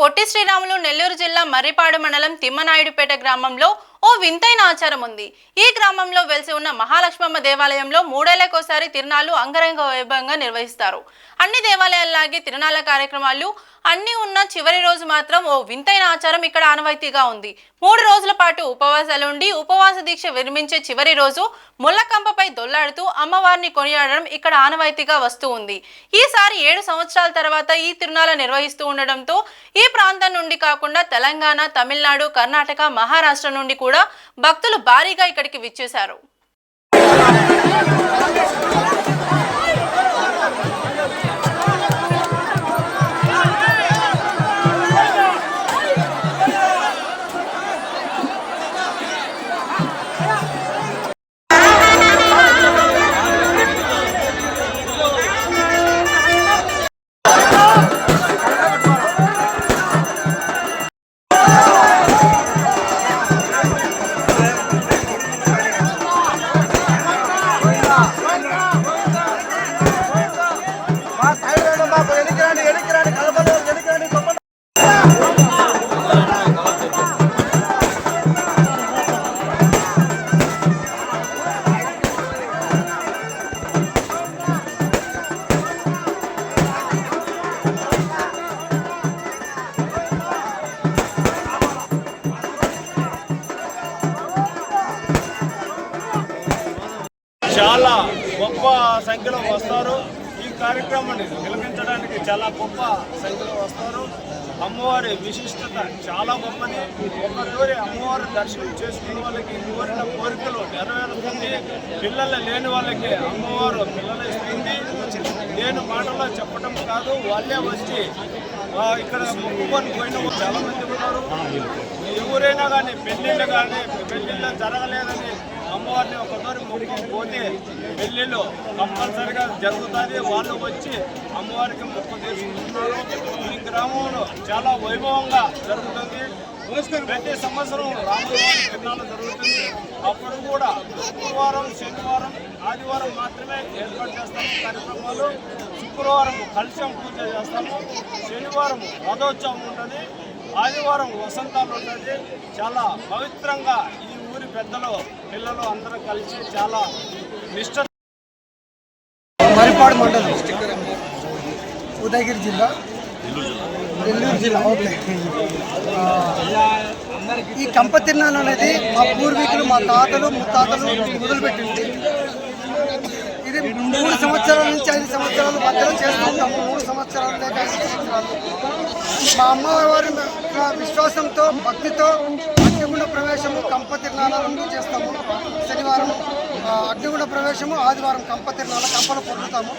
పొట్టి శ్రీరాములు నెల్లూరు జిల్లా మర్రిపాడు మండలం తిమ్మనాయుడుపేట గ్రామంలో ఓ వింతైన ఆచారం ఉంది. ఈ గ్రామంలో వెలిసి ఉన్న మహాలక్ష్మమ్మ దేవాలయంలో మూడేళ్లకోసారి తిరునాళ్లు అంగరంగ వైభవంగా నిర్వహిస్తారు. అన్ని దేవాలయాల్లాగే తిరునాళ్ల కార్యక్రమాలు అన్ని ఉన్న చివరి రోజు మాత్రం ఓ వింతైన ఆచారం ఇక్కడ ఆనవాయితీగా ఉంది. 3 రోజుల పాటు ఉపవాసాలుండి ఉపవాస దీక్ష విరమించే చివరి రోజు ముళ్ళకంపపై దొల్లాడుతూ అమ్మవారిని కొనియాడడం ఇక్కడ ఆనవాయితీగా వస్తూ ఉంది. ఈసారి 7 సంవత్సరాల తర్వాత ఈ తిరునాళ్ల నిర్వహిస్తూ ఉండడంతో ఈ ప్రాంతం నుండి కాకుండా తెలంగాణ, తమిళనాడు, కర్ణాటక, మహారాష్ట్ర నుండి కూడా భక్తులు భారీగా ఇక్కడికి విచ్చేశారు. చాలా గొప్ప సంఖ్యలో వస్తారు. ఈ కార్యక్రమాన్ని నిర్వహించడానికి చాలా గొప్ప సంఖ్యలో వస్తారు. అమ్మవారి విశిష్టత చాలా గొప్పది. ఒకటూరి అమ్మవారి దర్శనం చేసుకునే వాళ్ళకి కోరిన కోరికలు నెరవేరుతుంది. పిల్లలు లేని వాళ్ళకి అమ్మవారు పిల్లలు ఇస్తుంది. నేను మాటల్లో చెప్పడం కాదు, వాళ్ళే వచ్చి ఇక్కడ మొక్కుకొని పోయిన చాలా మంది ఉన్నారు. ఎవరైనా కానీ పెళ్ళిళ్ళు జరగలేదని అమ్మవారిని ఒకసారి మొక్కుకొని పోతే పెళ్ళిళ్ళు కంపల్సరిగా జరుగుతుంది. వాళ్ళు వచ్చి అమ్మవారికి మొక్కు తీసుకుంటున్నారు. ఈ గ్రామంలో చాలా వైభవంగా జరుగుతుంది. ప్రతి సంవత్సరం రాములవారి తిరునాళ్ళు జరుగుతుంది. అప్పుడు కూడా శుక్రవారం, శనివారం, ఆదివారం మాత్రమే ఏర్పాటు చేస్తాము కార్యక్రమాలు. శుక్రవారం కలశం పూజ చేస్తాము, శనివారం రథోత్సవం ఉంటుంది, ఆదివారం వసంతాలు ఉంటుంది. చాలా పవిత్రంగా ఈ ఊరి పెద్దలు పిల్లలు అందరూ కలిసి చాలా నిష్ట. మర్రిపాడు మండలం, ఉదయగిరి జిల్లా, నెల్లూరు జిల్లా. ఓకే, ఈ కంప తిరునాళ్ళు అనేది మా పూర్వీకులు, మా తాతలు ముత్తాతలు మొదలుపెట్టింది. ఇది 3 సంవత్సరాల నుంచి 5 సంవత్సరాల మధ్యలో చేస్తుంటాము. 3 సంవత్సరాలు లేక 5 సంవత్సరాలు. మా అమ్మవారి విశ్వాసంతో, భక్తితో అగ్నిగుండ ప్రవేశము, కంప తిరునాళ్ళు చేస్తాము. శనివారం అగ్నిగుండ ప్రవేశము, ఆదివారం కంప తిరునాళ్ళ కంపలు పొందుతాము.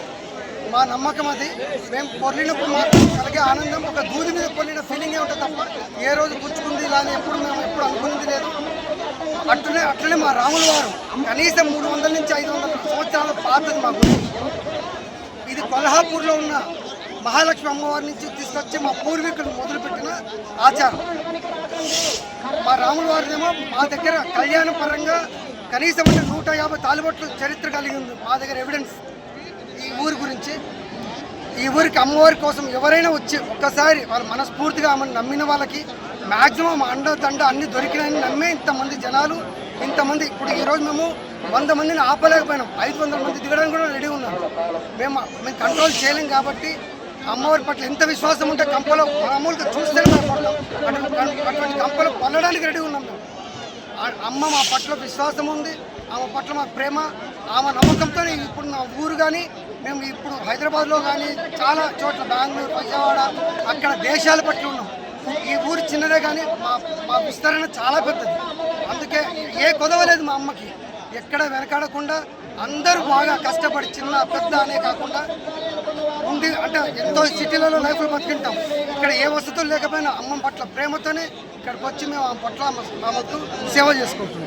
మా నమ్మకం అది. మేము పొర్లినప్పుడు మాత్రం కలిగే ఆనందం ఒక దూది మీద పొర్లిన ఫీలింగే ఉంటుంది తప్ప ఏ రోజు పుచ్చుకుంది ఇలా అని మేము ఎప్పుడు అనుకున్నది లేదు. అట్లనే మా రాముల వారు కనీసం 300 నుంచి 500 సంవత్సరాల పాతది మా గుడి. ఇది కొల్హాపూర్లో ఉన్న మహాలక్ష్మి అమ్మవారి నుంచి తీసుకొచ్చి మా పూర్వీకులు మొదలుపెట్టిన ఆచారం. మా రాముల వారిదేమో మా దగ్గర కళ్యాణ పరంగా కనీసం 150 తాలిబొట్లు చరిత్ర కలిగి ఉంది మా దగ్గర ఎవిడెన్స్. ఈ ఊరి గురించి, ఈ ఊరికి అమ్మవారి కోసం ఎవరైనా వచ్చి ఒక్కసారి వాళ్ళు మనస్ఫూర్తిగా ఆమెను నమ్మిన వాళ్ళకి మ్యాక్సిమం అండ అన్ని దొరికినాయని నమ్మే ఇంతమంది జనాలు, ఇంతమంది. ఇప్పుడు ఈరోజు మేము 100 మందిని ఆపలేకపోయినాం. 500 మంది దిగడానికి కూడా రెడీ ఉన్నారు. మేము కంట్రోల్ చేయలేం కాబట్టి అమ్మవారి పట్ల ఎంత విశ్వాసం ఉంటే కంపలో మామూలుగా చూస్తేనే మేము పడతాం. అటువంటి కంపలో పడడానికి రెడీ ఉన్నాం మేము. అమ్మ మా పట్ల విశ్వాసం ఉంది, ఆమె పట్ల మా ప్రేమ, ఆమె నమ్మకంతో ఇప్పుడు నా ఊరు కానీ మేము ఇప్పుడు హైదరాబాద్లో కానీ చాలా చోట్ల బెంగళూరు, విజయవాడ అక్కడ దేశాల పట్ల ఉన్నాం. ఈ ఊరు చిన్నదే కానీ మా విస్తరణ చాలా పెద్దది. అందుకే ఏ కొదవలేదు మా అమ్మకి. ఎక్కడ వెనకాడకుండా అందరూ బాగా కష్టపడి చిన్న పెద్ద అనే కాకుండా ఉండి, అంటే ఎంతో సిటీలలో లైఫ్లో బతికింటాం. ఇక్కడ ఏ వసతులు లేకపోయినా అమ్మ పట్ల ప్రేమతోనే ఇక్కడికి వచ్చి మేము ఆమె పట్ల ఆమెకు సేవ చేసుకుంటున్నాం.